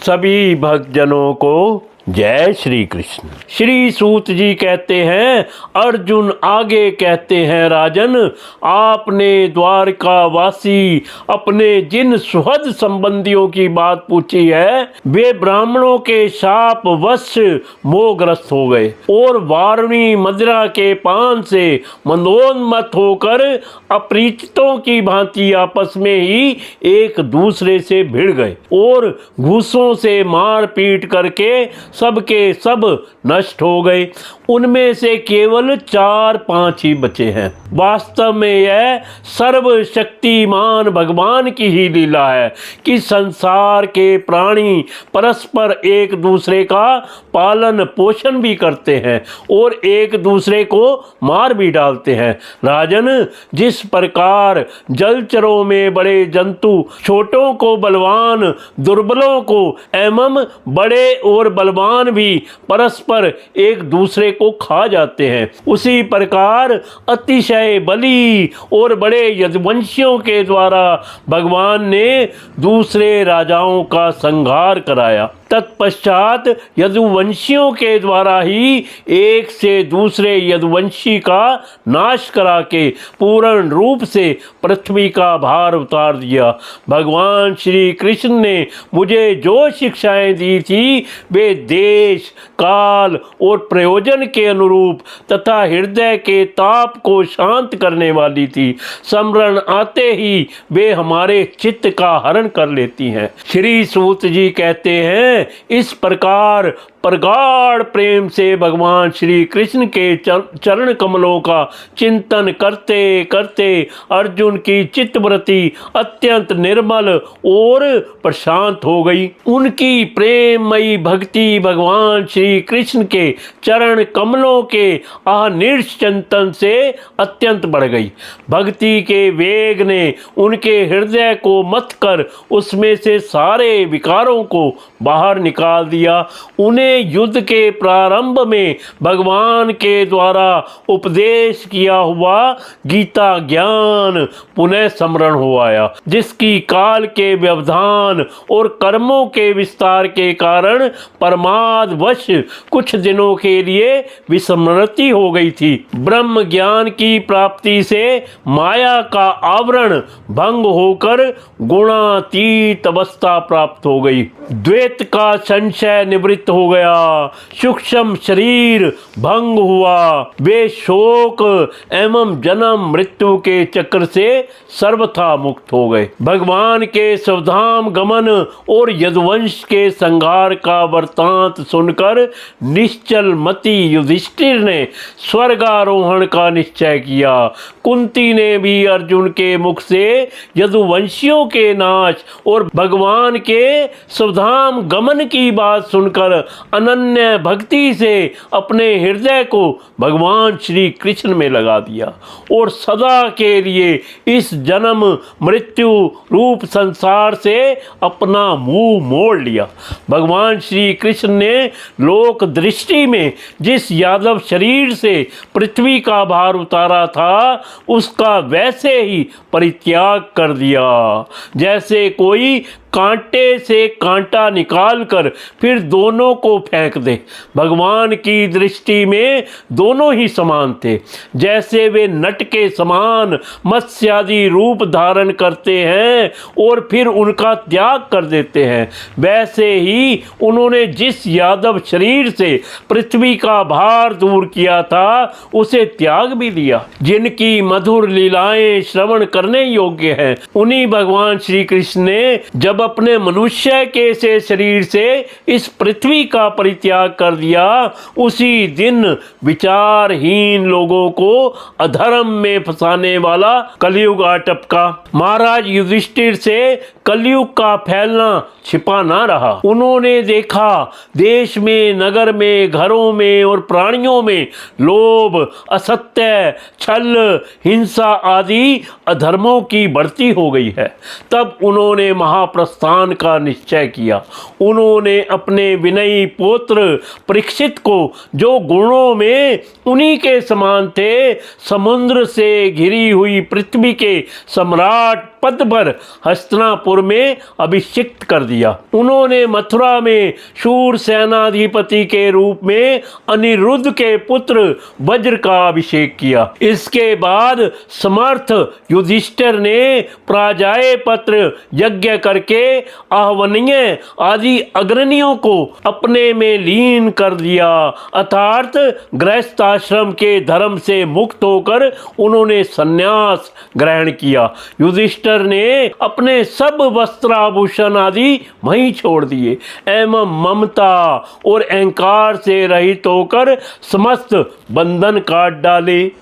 सभी भक्तजनों को जय श्री कृष्ण। श्री सूत जी कहते हैं, अर्जुन आगे कहते हैं, राजन आपने द्वारकावासी अपने जिन सुहृद संबंधियों की बात पूछी है वे ब्राह्मणों के शाप वश मोहग्रस्त हो गए और वारुणी मदिरा के पान से मंदोन्मत्त होकर अपरिचितों की भांति आपस में ही एक दूसरे से भिड़ गए और घूसों से मार पीट करके सबके सब नष्ट हो गए। उनमें से केवल 4-5 ही बचे हैं। वास्तव में यह सर्वशक्तिमान भगवान की ही लीला है कि संसार के प्राणी परस्पर एक दूसरे का पालन पोषण भी करते हैं और एक दूसरे को मार भी डालते हैं। राजन, जिस प्रकार जलचरों में बड़े जंतु छोटों को बलवान, दुर्बलों को एवं बड़े और बलवान भी परस्पर एक दूसरे को खा जाते हैं, उसी प्रकार अतिशय बली और बड़े यदुवंशियों के द्वारा भगवान ने दूसरे राजाओं का संहार कराया। तत्पश्चात यदुवंशियों के द्वारा ही एक से दूसरे यदुवंशी का नाश करा के पूर्ण रूप से पृथ्वी का भार उतार दिया। भगवान श्री कृष्ण ने मुझे जो शिक्षाएं दी थी वे देश, काल और प्रयोजन के अनुरूप तथा हृदय के ताप को शांत करने वाली थी। स्मरण आते ही वे हमारे चित्त का हरण कर लेती हैं। श्री सूत जी कहते हैं, इस प्रकार प्रगाढ़ प्रेम से भगवान श्री कृष्ण के चरण कमलों का चिंतन करते करते अर्जुन की चित्तवृत्ति अत्यंत निर्मल और प्रशांत हो गई। उनकी प्रेममयी भक्ति भगवान श्री कृष्ण के चरण कमलों के अनिर्ष चिंतन से अत्यंत बढ़ गई। भक्ति के वेग ने उनके हृदय को मथ कर उसमें से सारे विकारों को बाहर निकाल दिया। उन्हें युद्ध के प्रारंभ में भगवान के द्वारा उपदेश किया हुआ गीता ज्ञान पुनः स्मरण हो आया, जिसकी काल के व्यवधान और कर्मों के विस्तार के कारण प्रमादवश कुछ दिनों के लिए विस्मृति हो गई थी। ब्रह्म ज्ञान की प्राप्ति से माया का आवरण भंग होकर गुणातीत अवस्था प्राप्त हो गई। द्वैत का संशय निवृत्त हो गया, सूक्ष्म शरीर भंग हुआ। वे शोक एवं जन्म मृत्यु के चक्र से सर्वथा मुक्त हो गए। भगवान के स्वधाम गमन और यदुवंश के संहार का वृत्तांत सुनकर निश्चल मति युधिष्ठिर ने स्वर्गारोहण का निश्चय किया। कुंती ने भी अर्जुन के मुख से यदुवंशियों के नाश और भगवान के स्वधाम गमन की बात सुनकर अनन्य भक्ति से अपने हृदय को भगवान श्री कृष्ण में लगा दिया और सदा के लिए इस जन्म मृत्यु रूप संसार से अपना मुंह मोड़ लिया। भगवान श्री कृष्ण ने लोक दृष्टि में जिस यादव शरीर से पृथ्वी का भार उतारा था उसका वैसे ही परित्याग कर दिया, जैसे कोई कांटे से कांटा निकालकर फिर दोनों को फेंक दे। भगवान की दृष्टि में दोनों ही समान थे। जैसे वे नट के समान मत्स्यादि रूप धारण करते हैं और फिर उनका त्याग कर देते हैं, वैसे ही उन्होंने जिस यादव शरीर से पृथ्वी का भार दूर किया था उसे त्याग भी दिया। जिनकी मधुर लीलाएं श्रवण करने योग्य हैं, उन्हीं भगवान श्री कृष्ण ने जब अपने मनुष्य के से शरीर से इस पृथ्वी का परित्याग कर दिया, उसी दिन विचारहीन लोगों को अधर्म में फंसाने वाला कलयुग आ टपका। महाराज युधिष्ठिर से कलयुग का फैलना छिपा ना रहा। उन्होंने देखा देश में, नगर में, घरों में और प्राणियों में लोभ, असत्य, छल, हिंसा आदि अधर्मों की बढ़ती हो गई है। तब उन्होंने महाप्रसाद प्रस्थान का निश्चय किया। उन्होंने अपने विनयी पुत्र परीक्षित को, जो गुणों में उन्हीं के समान थे, समुद्र से घिरी हुई पृथ्वी के सम्राट पद पर हस्तिनापुर में अभिषिक्त कर दिया। उन्होंने मथुरा में शूर सेनाधिपति के रूप में अनिरुद्ध के पुत्र वज्र का अभिषेक किया। इसके बाद समर्थ युधिष्ठिर ने प्राजाय पत्र यज्ञ करके आहवनीय आदि अग्रनियों को अपने में लीन कर दिया, अर्थात गृहस्थाश्रम के धर्म से मुक्त होकर उन्होंने संन्यास ग्रहण किया। युधिष्ठिर ने अपने सब वस्त्राभूषण आदि वहीं छोड़ दिए एवं ममता और अहंकार से रहित होकर समस्त बंधन काट डाले।